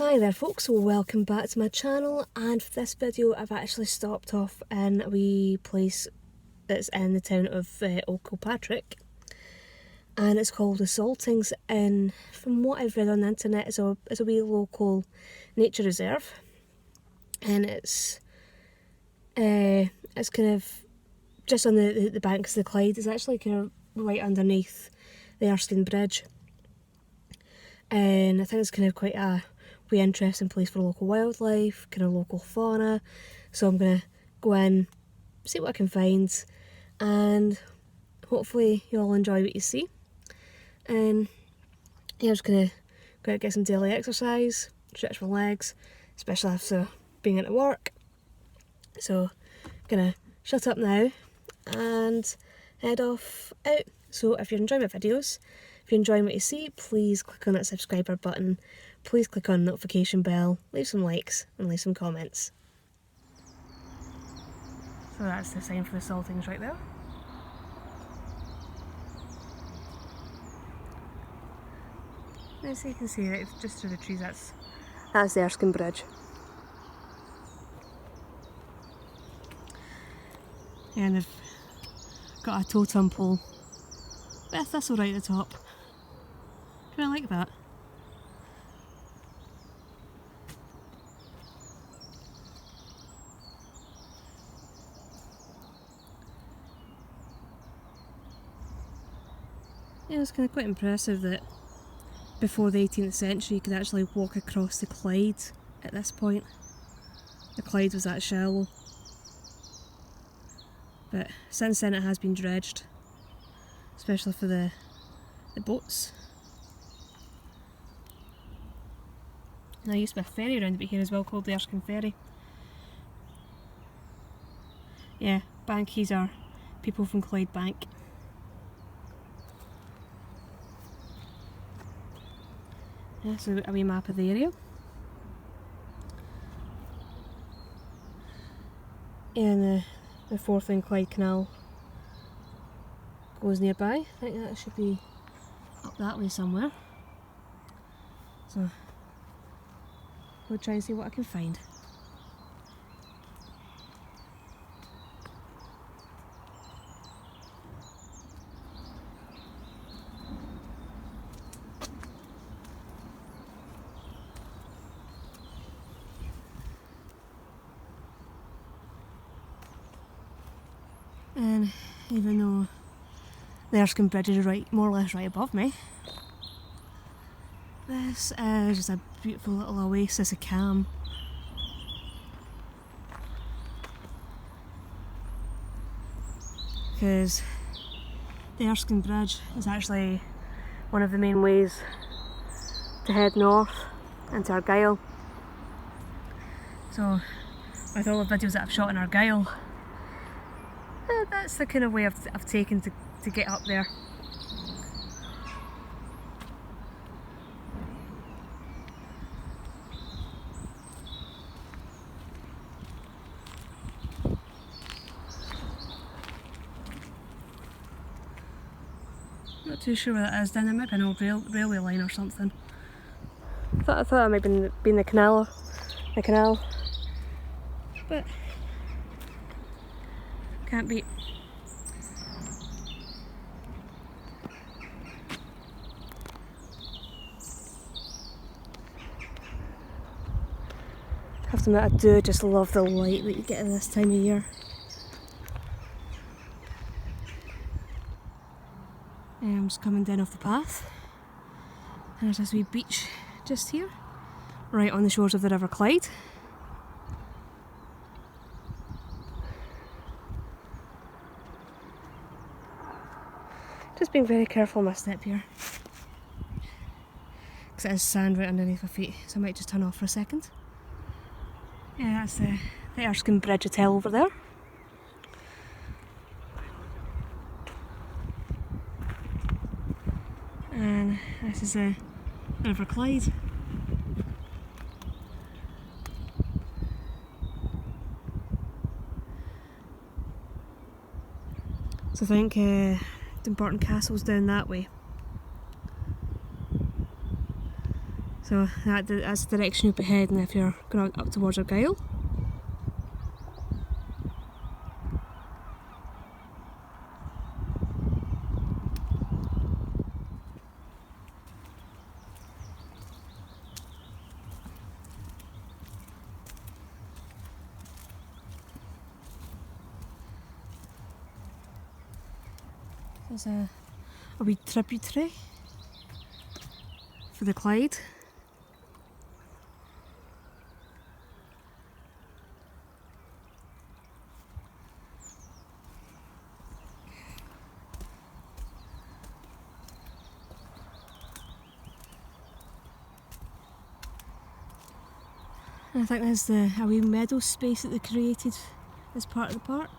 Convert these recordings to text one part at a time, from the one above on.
Hi there folks, welcome back to my channel, and for this video I've actually stopped off in a wee place that's in the town of Old Kilpatrick, and it's called the Saltings, and from what I've read on the internet it's a wee local nature reserve, and it's kind of just on the banks of the Clyde. It's actually kind of right underneath the Erskine Bridge, and I think it's kind of quite a wee interesting place for local wildlife, kind of local fauna. So I'm gonna go in, see what I can find, and hopefully you'll enjoy what you see. And yeah, I'm just gonna go out, get some daily exercise, stretch my legs, especially after being into work. So I'm gonna shut up now and head off out. So if you're enjoying my videos, if you're enjoying what you see, please click on that subscriber button, please click on the notification bell, leave some likes and leave some comments. So that's the sign for the Saltings right there. As you can see, right, just through the trees, that's the Erskine Bridge. And they've got a totem pole with a thistle right at the top. Kind of like that. Yeah, it's kind of quite impressive that before the 18th century you could actually walk across the Clyde at this point. The Clyde was that shallow. But since then it has been dredged, especially for the boats. And there used to be a ferry around about here as well called the Erskine Ferry. Yeah, Bankies are people from Clyde Bank. Yeah, so a wee map of the area. And the Forth and Clyde Canal goes nearby. I think that should be up that way somewhere. So we'll try and see what I can find. And even though the Erskine Bridge is more or less right above me, this is just a beautiful little oasis of calm. Because the Erskine Bridge is actually one of the main ways to head north into Argyll. So with all the videos that I've shot in Argyll, that's the kind of way I've taken to get up there. Not too sure where that is. Down there might be an old railway line or something. I thought that might have been the canal, but can't be. I have to admit, I do just love the light that you get at this time of year. I'm just coming down off the path, and there's this wee beach just here, right on the shores of the River Clyde. Just being very careful on my step here, because it is sand right underneath my feet, so I might just turn off for a second. Yeah, that's the Erskine Bridge Hotel over there. And this is the River Clyde. So I think Dunbarton Castle's down that way. So that's the direction you'll be heading if you're going up towards Argyll. There's a wee tributary for the Clyde. I think there's a wee meadow space that they created as part of the park.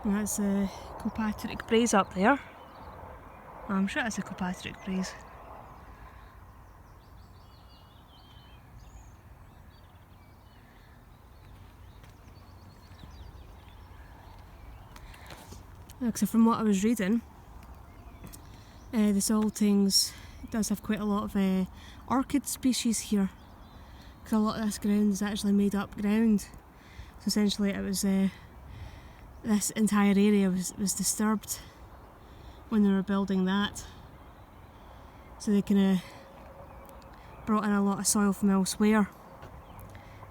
And that's the Kilpatrick Braes up there. I'm sure it's a Kilpatrick Braes. So from what I was reading, the Saltings does have quite a lot of orchid species here, because a lot of this ground is actually made up ground. So essentially it was this entire area was disturbed when they were building that, so they kind of brought in a lot of soil from elsewhere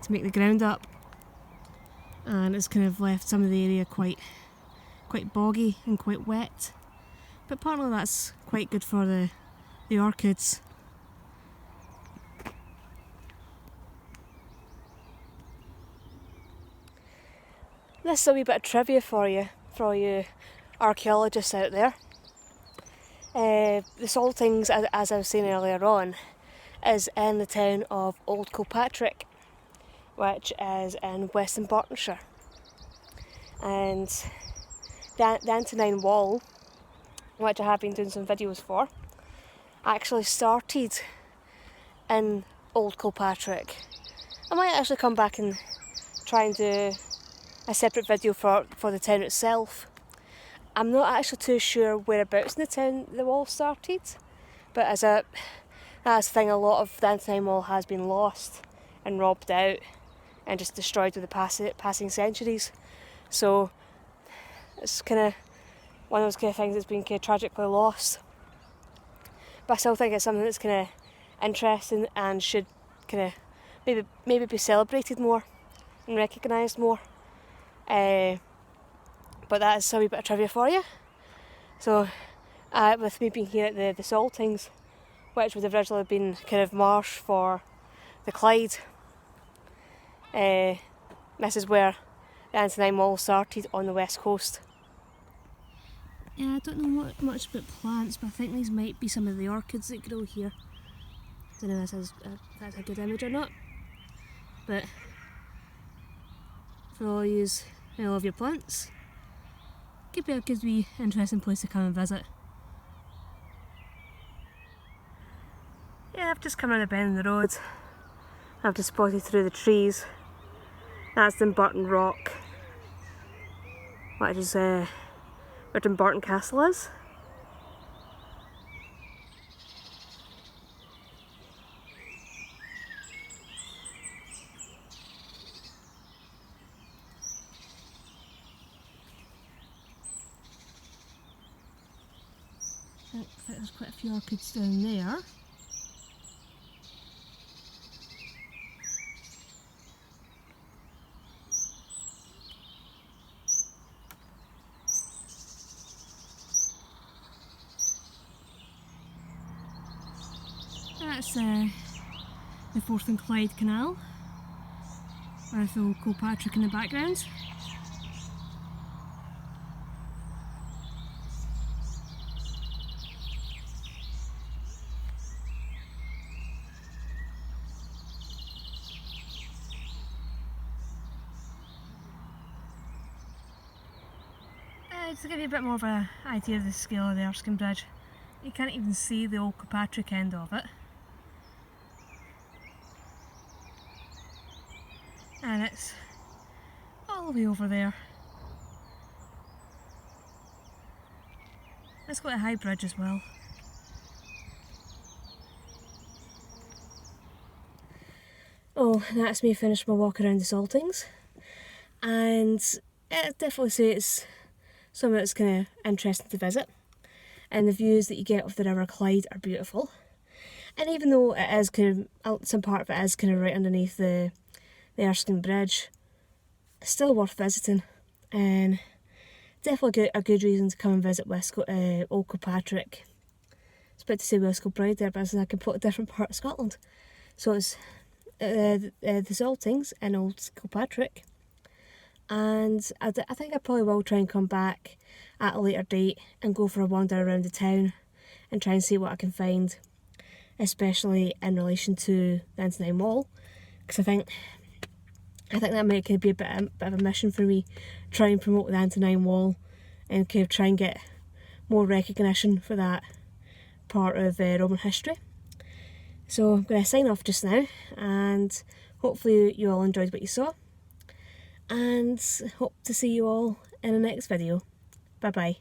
to make the ground up, and it's kind of left some of the area quite boggy and quite wet, but partly that's quite good for the orchids. This is a wee bit of trivia for you archaeologists out there. The Saltings, as I was saying earlier on, is in the town of Old Kilpatrick, which is in West Dunbartonshire. And the Antonine Wall, which I have been doing some videos for, actually started in Old Kilpatrick. I might actually come back and try and do a separate video for the town itself. I'm not actually too sure whereabouts in the town the wall started, but that's the thing, a lot of the Antonine Wall has been lost and robbed out and just destroyed with the passing centuries. So it's kind of one of those kind of things that's been kind of tragically lost. But I still think it's something that's kind of interesting and should kind of maybe be celebrated more and recognised more. But that is a wee bit of trivia for you. So with me being here at the Saltings, which would have originally been kind of marsh for the Clyde, this is where the Antonine Wall started on the west coast. Yeah, I don't know much about plants, but I think these might be some of the orchids that grow here. I don't know if that's a good image or not, but for all yous who love your plants, could be a good wee interesting place to come and visit. Yeah, I've just come around a bend in the road. I've just spotted through the trees. That's Dumbarton Rock, which is where Dumbarton Castle is. I think there's quite a few orchids down there. That's the Forth and Clyde Canal, with Old Kilpatrick in the background. Just to give you a bit more of an idea of the scale of the Erskine Bridge, you can't even see the Old Kilpatrick end of it. And it's all the way over there. Let's go to High Bridge as well. Oh, that's me finished my walk around the Saltings, and I'd definitely say it's something that's kind of interesting to visit, and the views that you get of the River Clyde are beautiful. And even though it is kind of, some part of it is kind of right underneath the Erskine Bridge, it's still worth visiting, and definitely a good reason to come and visit Old Kilpatrick. It's about to say West Kilbride there, but it's in a completely different part of Scotland. So it's the Saltings in Old Kilpatrick, and I think I probably will try and come back at a later date and go for a wander around the town and try and see what I can find, especially in relation to the Antonine Wall, because I think that might kind of be a bit of a mission for me, try and promote the Antonine Wall and kind of try and get more recognition for that part of Roman history. So I'm going to sign off just now, and hopefully you all enjoyed what you saw, and hope to see you all in the next video. Bye bye.